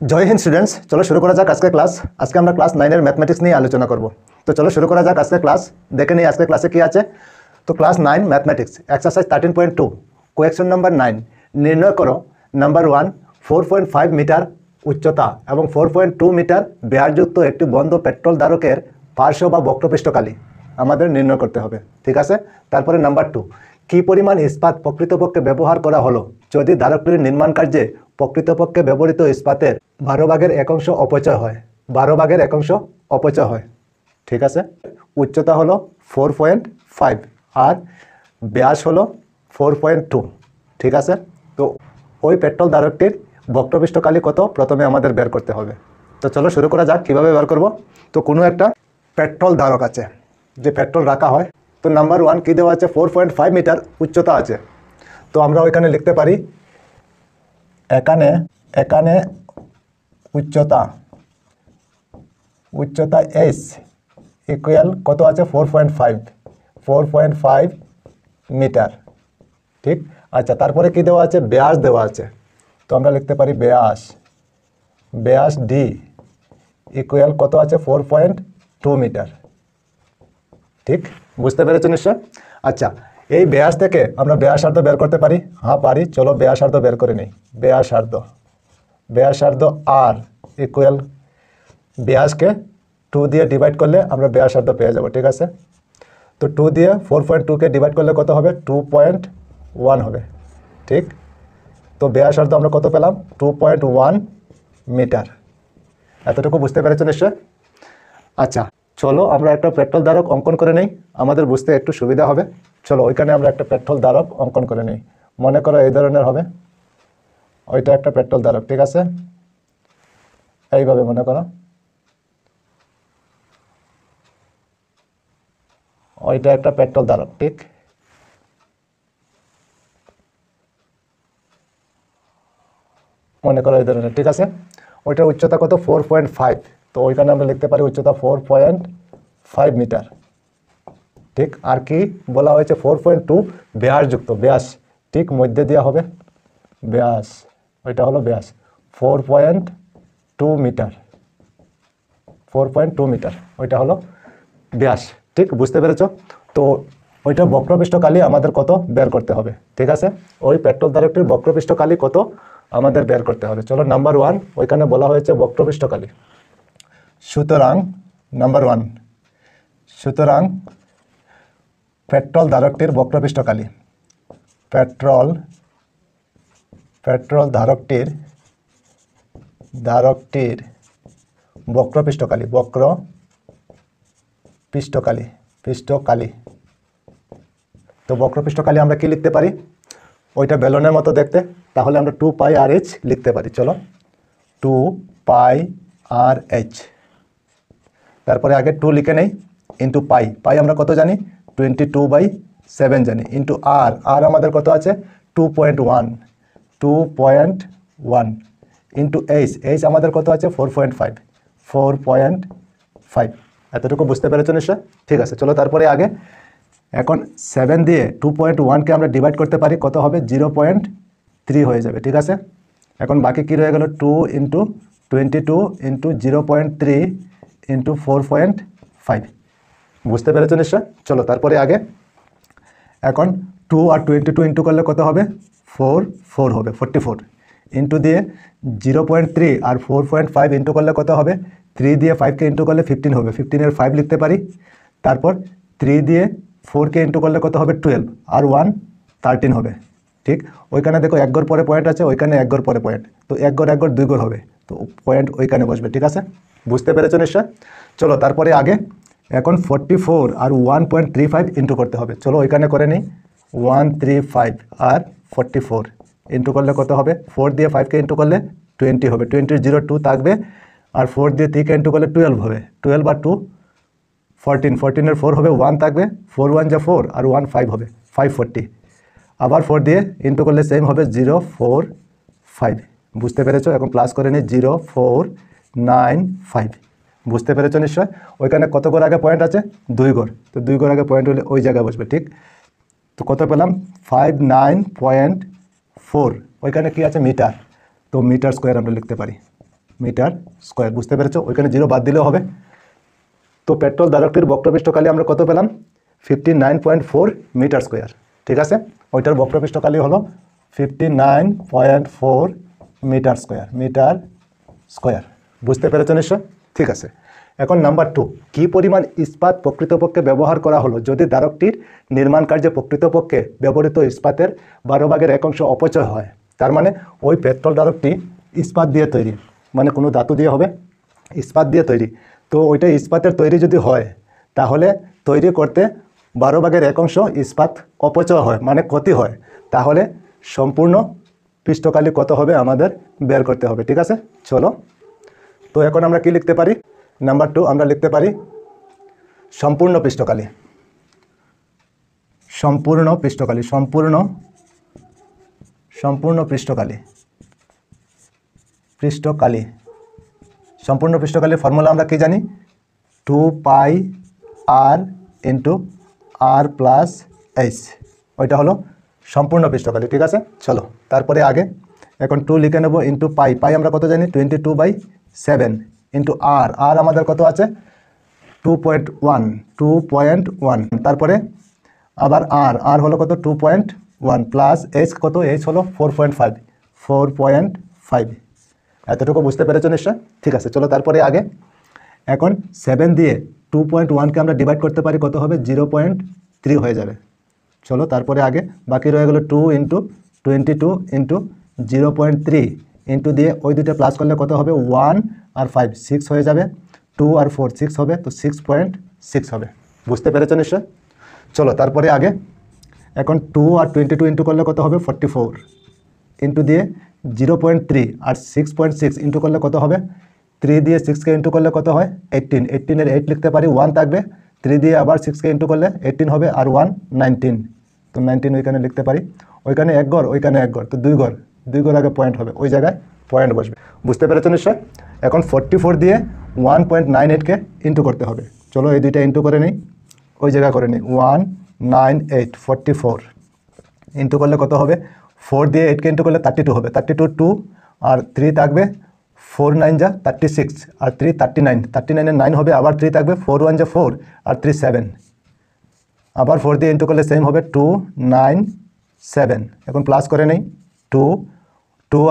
জয় Hind students, চলো শুরু করা যাক আজকের ক্লাস। আজকে আমরা ক্লাস 9 এর ম্যাথমেটিক্স নিয়ে আলোচনা করব। তো চলো শুরু করা যাক আজকের ক্লাস। দেখে নিই আজকের ক্লাসে কি আছে। তো class 9 mathematics exercise 13.2 question number 9, নির্ণয় করো নাম্বার 1 4.5 মিটার উচ্চতা এবং 4.2 মিটার ব্যাসযুক্ত একটি বন্ধ পেট্রোল ধারকের পার্শ্ব বা বক্রপৃষ্ঠকালি আমাদের নির্ণয় করতে হবে, ঠিক আছে। তারপরে নাম্বার 2, কী পরিমাণ ইস্পাত প্রকৃতপক্ষে ব্যবহার করা হলো যদি ধারকটির নির্মাণ কার্যে প্রকৃতপক্ষে ব্যবহৃত ইস্পাতের 12 ভাগের 1 অংশ অপচয় হয়, 12 ভাগের 1 অংশ অপচয় হয়, ঠিক আছে। উচ্চতা হলো 4.5 আর ব্যাস হলো 4.2, ঠিক আছে। তো ওই পেট্রোল ধারকটির বক্রপৃষ্ঠকালি কত প্রথমে আমাদের বের করতে হবে। তো চলো শুরু করা যাক কীভাবে বের করব। তো কোনো একটা পেট্রোল ধারক আছে, যে পেট্রোল রাখা হয়। তো নাম্বার 1 কী দেওয়া আছে, 4.5 মিটার উচ্চতা আছে। তো আমরা ওইখানে লিখতে পারি এখানে উচ্চতা এস ইকুয়াল কত আছে, 4.5 মিটার, ঠিক। আচ্ছা, তারপরে কি দেওয়া আছে, ব্যাস দেওয়া আছে। তো আমরা লিখতে পারি ব্যাস ডি ইকুয়াল কত আছে, 4.2 মিটার, ঠিক। বুঝতে পেরেছো নিশ্চয়। আচ্ছা, এই ব্যাস থেকে আমরা ব্যাসার্ধ বের করতে পারি। হ্যাঁ পারি, চলো ব্যাসার্ধ বের করে নিই। ব্যাসার্ধ আর ইকুয়াল ব্যাসকে 2 দিয়ে ডিভাইড করলে আমরা ব্যাসার্ধ পেয়ে যাব, ঠিক আছে। তো 2 দিয়ে 4.2কে ডিভাইড করলে কত হবে, 2.1 হবে, ঠিক। তো ব্যাসার্ধ আমরা কত পেলাম, 2.1 মিটার। এতটুকু বুঝতে পেরেছো নিশ্চয়। আচ্ছা, চলো আমরা একটা পেট্রোল ধারক অঙ্কন করে নেই, আমাদের বুঝতে একটু সুবিধা হবে। চলো ওইখানে আমরা একটা পেট্রোল ধারক অঙ্কন করে নেই। মনে করো এই ধরনের হবে, ওইটা একটা পেট্রোল ধারক, ঠিক আছে। এইভাবে মনে করো, ওইটা একটা পেট্রোল ধারক, ঠিক। মনে করো এই ধরনের, ঠিক আছে। ওইটার উচ্চতা কত, 4.5। তো ওইখানে আমরা লিখতে পারি উচ্চতা 4.5 মিটার, ঠিক। আর কি বলা হয়েছে, 4.2 ব্যাসযুক্ত, ব্যাস ঠিক মধ্যে দেওয়া হবে ব্যাস, ওইটা হলো ব্যাস 4.2 মিটার, 4.2 মিটার ওইটা হলো ব্যাস, ঠিক। বুঝতে পেরেছো। তো ওইটা বক্রপৃষ্ঠকালি আমাদের কত বের করতে হবে, ঠিক আছে। ওই পেট্রোল ধারকটির বক্রপৃষ্ঠকালি কত আমাদের বের করতে হবে। চলো নাম্বার 1, ওইখানে বলা হয়েছে বক্রপৃষ্ঠকালি। সুতরাং নাম্বার 1, সুতরাং পেট্রোল ধারকটির বক্রপৃষ্ঠকালি, পেট্রোল ধারকটির বক্রপৃষ্ঠকালি, পৃষ্ঠকালি। তো বক্রপৃষ্ঠকালি আমরা কি লিখতে পারি, ওইটা বেলনের মতো দেখতে, তাহলে আমরা 2πr/h লিখতে পারি। চলো 2πr/h, তারপরে আগে 2 লিখে নেই, ইন্টু পাই আমরা কত জানি, 22/7 জানি, ইন্টু আর আমাদের কত আছে, 2.1 ইন্টু এইচ আমাদের কত আছে, 4.5। এতটুকু বুঝতে পেরেছো নিশ্চয়, ঠিক আছে। চলো তারপরে আগে, এখন 7 দিয়ে 2.1কে আমরা ডিভাইড করতে পারি, কত হবে, 0.3 হয়ে যাবে, ঠিক আছে। এখন বাকি কি রয়ে গেল, 2 ইন্টু 22 ইন্টু 0.3 ইন্টু 4.5। বুঝতে পেরেছো নিশ্চয়। চলো তারপরে আগে, এখন 2 আর 22 ইন্টু করলে কত হবে, 4 হবে, 44 ইন্টু দিয়ে 0.3 আর 4.5 ইন্টু করলে কত হবে, 3 দিয়ে 5কে ইন্টু করলে 15 হবে, 15-এর 5 লিখতে পারি। তারপর 3 দিয়ে 4কে ইন্টু করলে কত হবে, 12 আর 1 13 হবে, ঠিক। ওইখানে দেখো 1 ঘর পরে পয়েন্ট আছে, ওইখানে 1 ঘর পরে পয়েন্ট, তো 1 ঘর 2 ঘর হবে, তো পয়েন্ট ওইখানে বসবে, ঠিক আছে। বুঝতে পেরেছো নিশ্চয়। চলো তারপরে আগে, এখন 44 আর 1.35 ইন্টু করতে হবে। চলো ওইখানে করে নিই, 135 আর 44 ইন্টু করলে কত হবে, 4 দিয়ে 5কে ইন্টু করলে 20 হবে, 20-এর 0 2 থাকবে, আর 4 দিয়ে 3কে ইন্টু করলে 12 হবে, 12 আর 2 14-এর 4 হবে, 1 থাকবে, 4 1 যা 4 আর 1 5 হবে, 540। আবার 4 দিয়ে ইন্টু করলে সেম হবে, 045। বুঝতে পেরেছো। এখন প্লাস করে নিই, 0495। বুঝতে পেরেছো নিশ্চয়। ওইখানে কত ঘর আগে পয়েন্ট আছে, 2 ঘর, তো 2 ঘর আগে পয়েন্ট হলে ওই জায়গায় বসবে, ঠিক। তো কত পেলাম, 59.4। ওইখানে কি আছে, মিটার, তো মিটার স্কোয়ার আমরা লিখতে পারি, মিটার স্কোয়ার। বুঝতে পেরেছো? ওইখানে 0 বাদ দিলেও হবে। তো পেট্রোল ধারকটির বক্রপৃষ্ঠকালি আমরা কত পেলাম? 59.4 মিটার স্কোয়ার। ঠিক আছে, ওইটার বক্রপৃষ্ঠকালি হলো 59.4 মিটার স্কোয়ার। বুঝতে পেরেছো নিশ্চয়? ঠিক আছে, এখন নাম্বার 2, কী পরিমাণ ইস্পাত প্রকৃতপক্ষে ব্যবহার করা হলো যদি ধারকটির নির্মাণ কার্যে প্রকৃতপক্ষে ব্যবহৃত ইস্পাতের 12/1 অপচয় হয়। তার মানে ওই পেট্রোল ধারকটি ইস্পাত দিয়ে তৈরি, মানে কোনো ধাতু দিয়ে হবে, ইস্পাত দিয়ে তৈরি। তো ওইটা ইস্পাতের তৈরি যদি হয়, তাহলে তৈরি করতে 12/1 ইস্পাত অপচয় হয়, মানে ক্ষতি হয়। তাহলে সম্পূর্ণ পৃষ্ঠকালি কত হবে আমাদের বের করতে হবে। ঠিক আছে, চলো। তো এখন আমরা কি লিখতে পারি? নাম্বার 2 আমরা লিখতে পারি সম্পূর্ণ পৃষ্ঠকালি। সম্পূর্ণ পৃষ্ঠকালির ফর্মুলা আমরা কি জানি? 2πr × r+h, ওইটা হলো সম্পূর্ণ পৃষ্ঠকালি। ঠিক আছে, চলো তারপরে আগে এখন 2 লিখে নেব ইন্টু পাই আমরা কত জানি? 22/7 ইন্টু আর আমাদের কত আছে? 2.1। তারপরে আবার আর হলো কত? 2.1 প্লাস এইচ কত? এইচ হলো 4.5। এতটুকু বুঝতে পেরেছো নিশ্চয়? ঠিক আছে, চলো তারপরে আগে এখন 7 দিয়ে 2.1কে আমরা ডিভাইড করতে পারি, কত হবে? 0.3 হয়ে যাবে। চলো তারপরে আগে বাকি রয়ে গেল 2 × 22 × 0.3 ইন্টু দিয়ে ওই দুটো প্লাস করলে কত হবে? 1 আর 5 6 হয়ে যাবে, 2 আর 4 6 হবে, তো 6.6 হবে। বুঝতে পেরেছো নিশ্চয়? চলো তারপরে আগে এখন 2 আর 22 ইন্টু করলে কত হবে? 44 ইন্টু দিয়ে 0.3 আর 6.6 ইন্টু করলে কত হবে? 3 দিয়ে 6কে ইন্টু করলে কত হয়? 18। 18-এর 8 লিখতে পারি, 1 থাকবে, 3 দিয়ে আবার 6কে ইন্টু করলে 18 হবে, আর 1 19। তো 19 ওইখানে লিখতে পারি, ওইখানে 1 ঘর, ওইখানে 1 ঘর, তো 2 ঘর আগে পয়েন্ট হবে, ওই জায়গায় পয়েন্ট বসবে। বুঝতে পেরেছো নিশ্চয়? এখন 44 দিয়ে 1.98কে ইন্টু করতে হবে। চলো এই দুইটা ইন্টু করে নিই, ওই জায়গায় করে নিই। 198 44 ইন্টু করলে কত হবে? 4 দিয়ে 8কে ইন্টু করলে 32 হবে, 32 2 আর 3 থাকবে, 4 9 যা 36 আর 3 39, 39-এর 9 হবে, আবার 3 থাকবে, 4 1 যা 4 আর 3 7, আবার 4 দিয়ে ইন্টু করলে সেম হবে 2 9 7। এখন প্লাস করে নেই, 2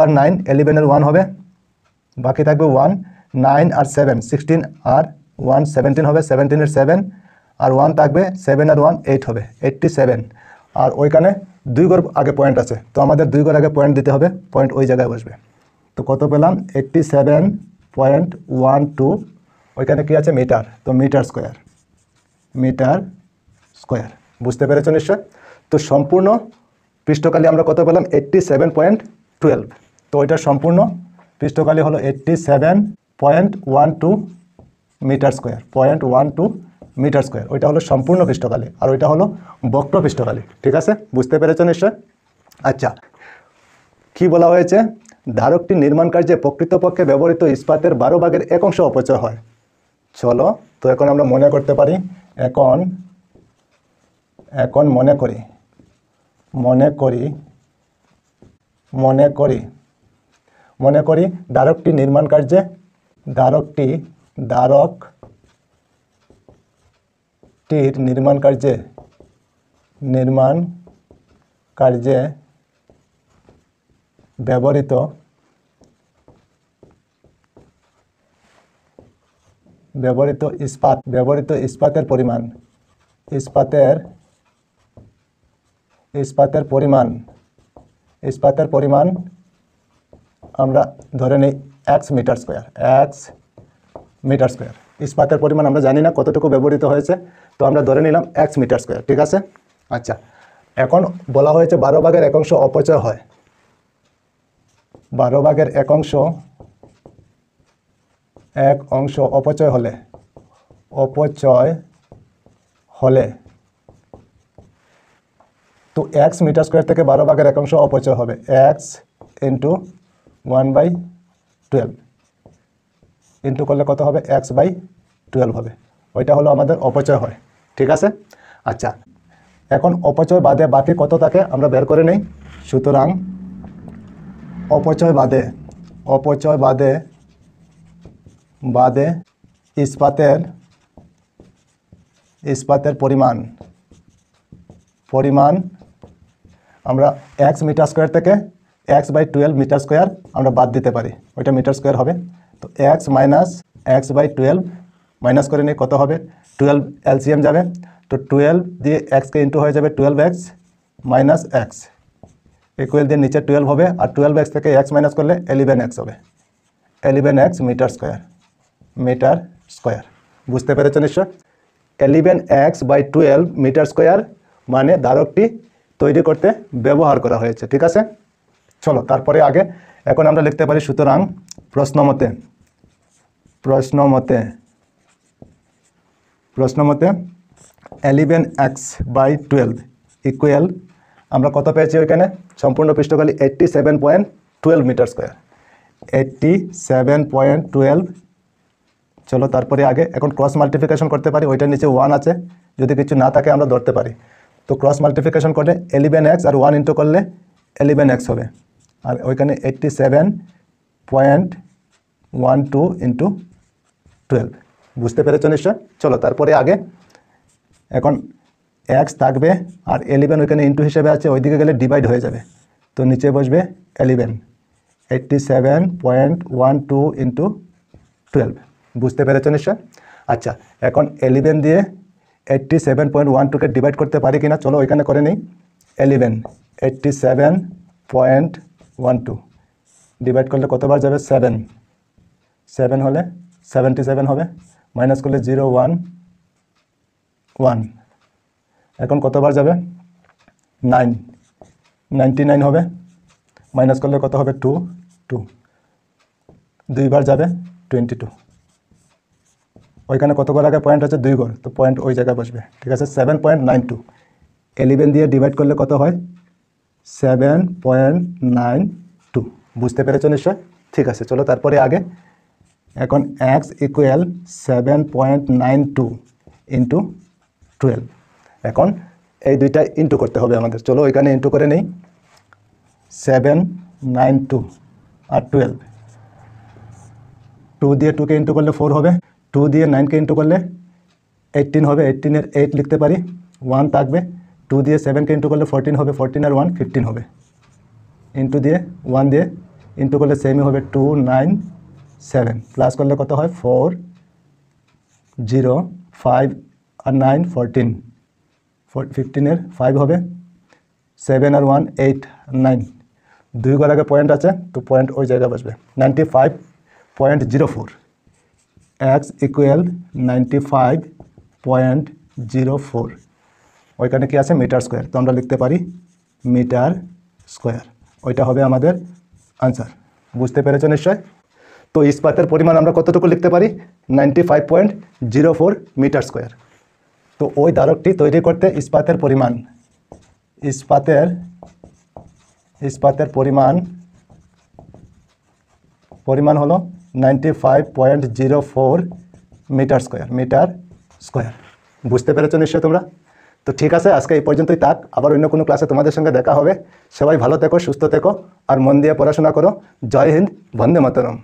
আর 9 11-এর 1 হবে, বাকি থাকবে 1 9 আর 7 16 আর 1 17 হবে, 17-এর 7 আর 1 থাকবে, 7 আর 1 8 হবে, 87। আর ওইখানে 2 ঘর আগে পয়েন্ট আছে, তো আমাদের 2 ঘর আগে পয়েন্ট দিতে হবে, পয়েন্ট ওই জায়গায় বসবে। তো কত পেলাম? 87.12। ওইখানে কি আছে? মিটার, তো মিটার স্কোয়ার। বুঝতে পেরেছো নিশ্চয়? তো সম্পূর্ণ পৃষ্ঠকালি আমরা কত পেলাম? 87.12। তো ওইটার সম্পূর্ণ পৃষ্ঠকালি হলো 87.12 মিটার স্কোয়ার। ওইটা হলো সম্পূর্ণ পৃষ্ঠকালি, আর ওইটা হলো বক্র পৃষ্ঠকালি। ঠিক আছে, বুঝতে পেরেছো নিশ্চয়? আচ্ছা, কি বলা হয়েছে? ধারকটি নির্মাণ কার্যে প্রকৃতপক্ষে ব্যবহৃত ইস্পাতের 12/1 অপচয় হয়। চলো তো এখন আমরা মনে করতে পারি, এখন মনে করি ধারকটি নির্মাণ কার্যে নির্মাণ কার্যে ব্যবহৃত ইস্পাতের পরিমাণ আমরা ধরে নেই x মিটার স্কোয়ার। ইস্পাতের পরিমাণ আমরা জানি না কতটুকু ব্যবহৃত হয়েছে, তো আমরা ধরে নিলাম x মিটার স্কোয়ার। ঠিক আছে, আচ্ছা, এখন বলা হয়েছে 12/1 অপচয় হয়। 12/1 অপচয় হলে তো x মিটার স্কোয়ার থেকে 12/1 অপচয় হবে, x × 1/12 ইন্টু করলে কত হবে? x/12 হবে। ওইটা হলো আমাদের অপচয় হয়। ঠিক আছে, আচ্ছা, এখন অপচয় বাদে বাকি কত থাকে আমরা বের করে নেই। সুতরাং অপচয় বাদে বাদে ইস্পাতের পরিমাণ আমরা x মিটার স্কোয়ার থেকে x/12 মিটার স্কোয়ার আমরা বাদ দিতে পারি, ওইটা মিটার স্কোয়ার হবে। তো x মাইনাস x/12 মাইনাস করে নিয়ে কত হবে, 12 এলসিএম যাবে, তো 12 দিয়ে এক্সকে ইন্টু হয়ে যাবে 12x মাইনাস এক্স, ইকুয়াল দিয়ে নিচে 12 হবে, আর 12x থেকে x মাইনাস করলে 11x হবে, 11x মিটার স্কোয়ার। বুঝতে পেরেছো নিশ্চয়? 11x/12 মিটার স্কোয়ার মানে ধারকটি তৈরি করতে ব্যবহার করা হয়েছে। ঠিক আছে, চলো তারপরে আগে এখন আমরা লিখতে পারি, সুতরাং প্রশ্ন মতে 11x/12 ইকুয়াল আমরা কত পেয়েছি ওইখানে, সম্পূর্ণ পৃষ্ঠকালী 87.12 মিটার স্কোয়ার, 87.12। চলো তারপরে আগে এখন ক্রস মাল্টিপ্লিকেশন করতে পারি, ওইটার নিচে 1 আছে, যদি কিছু না থাকে আমরা ধরতে পারি। তো ক্রস মাল্টিপ্লিকেশন করলে 11x আর 1 ইন্টু করলে 11x হবে, আর ওইখানে 87.12 ইন্টু 12। বুঝতে পেরেছো নিশ্চয়? চলো তারপরে আগে এখন x থাকবে আর 11 ওইখানে ইন্টু হিসেবে আছে, ওইদিকে গেলে ডিভাইড হয়ে যাবে, তো নিচে বসবে 11, 87.12 ইন্টু 12। বুঝতে পেরেছো নিশ্চয়? আচ্ছা, এখন 11 দিয়ে 87.12কে ডিভাইড করতে পারি কিনা, চলো ওইখানে করে নিই। 11 87.12 ডিভাইড করলে কতবার যাবে, 7 হলে 77 হবে, মাইনাস করলে 0 1 1, এখন কতবার যাবে, 99 হবে, মাইনাস করলে কত হবে, 2 দুইবার যাবে 22, ওইখানে কত ঘর আগে পয়েন্ট আছে, 2 ঘর, তো পয়েন্ট ওই জায়গায় বসবে। ঠিক আছে, 7.92 11 দিয়ে ডিভাইড করলে কত হয়, 7.92। বুঝতে পেরেছো নিশ্চয়? ঠিক আছে, চলো তারপরে আগে এখন x ইকুয়াল 7.92 ইন্টু 12। এখন এই দুইটা ইন্টু করতে হবে আমাদের, চলো ওইখানে ইন্টু করে নেই। 792 আর 12, 2 দিয়ে 2কে ইন্টু করলে 4 হবে, 2 দিয়ে 9কে ইন্টু করলে 18 হবে, 18-এর 8 লিখতে পারি, 1 থাকবে, 2 দিয়ে 7কে ইন্টু করলে 14 হবে, 14 আর 1 15 হবে, ইন্টু দিয়ে 1 দিয়ে ইন্টু করলে সেমই হবে, 2 9 7, প্লাস করলে কত হয়, 4 0 5 আর 9 14, 15-এর 5 হবে, 7 আর 1 8 9, 2 ঘর আগে পয়েন্ট আছে, তো পয়েন্ট ওই জায়গায় বসবে, 95.04। x ইকুয়াল 95.04, ওইখানে কি আছে, মিটার স্কোয়ার, তো আমরা লিখতে পারি মিটার স্কোয়ার, ওইটা হবে আমাদের আনসার। বুঝতে পেরেছো নিশ্চয়? তো ইস্পাতের পরিমাণ আমরা কতটুকু লিখতে পারি, 95.04 মিটার স্কোয়ার। তো ওই ধারকটি তৈরি করতে ইস্পাতের পরিমাণ হলো 95.04 মিটার স্কোয়ার। বুঝতে পেরেছো নিশ্চয় তোমরা? তো ঠিক আছে, আজকে এই পর্যন্তই থাক, আবার অন্য কোনো ক্লাসে তোমাদের সঙ্গে দেখা হবে। সবাই ভালো থেকো, সুস্থ থেকো, আর মন দিয়ে পড়াশোনা করো। জয় হিন্দ, বন্দে মাতরম।